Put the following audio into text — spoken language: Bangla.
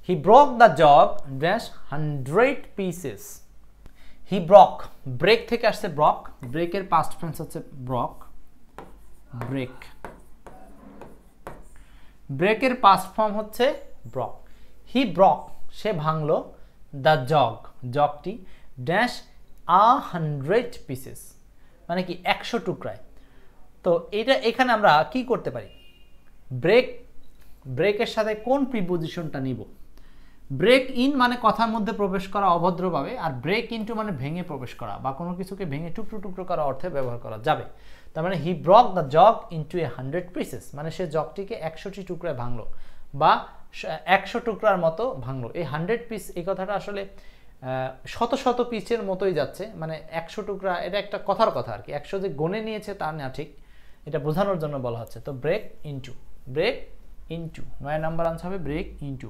He broke the jug dash 100 pieces. He broke, break থেকে আসছে ব্রক, ব্রেকের পাস্ট টেন্স হচ্ছে ব্রক, ব্রেক, ব্রেকের পাস্ট ফর্ম হচ্ছে ব্রক। হি ব্রক, সে ভাঙলো, দ্য জগ, জগটি, ড্যাশ 100 পিসেস, মানে কি 100 টুকরায়। তো এটা এখানে আমরা কি করতে পারি, ব্রেক, ব্রেকের সাথে কোন প্রিপোজিশনটা নিব? ব্রেক ইন মানে কথার মধ্যে প্রবেশ করা অভদ্রভাবে, আর ব্রেক ইনটু মানে ভেঙে প্রবেশ করা বা কোনো কিছুকে ভেঙে টুকরো টুকরো করা অর্থে ব্যবহার করা যাবে। তার মানে he broke the jug into 100 pieces, মানে সে জগটিকে 100টি টুকরায় ভাঙলো বা 100 টুকরার মতো ভাঙলো। এই 100 পিস, এই কথাটা আসলে শত শত পিসের মতোই যাচ্ছে, মানে 100 টুকরা, এটা একটা কথার কথা আর কি, 100 যে গনে নিয়েছে তা না, ঠিক এটা বোঝানোর জন্য বলা হচ্ছে। তো break into, break into 9 number answer হবে ব্রেক ইনটু।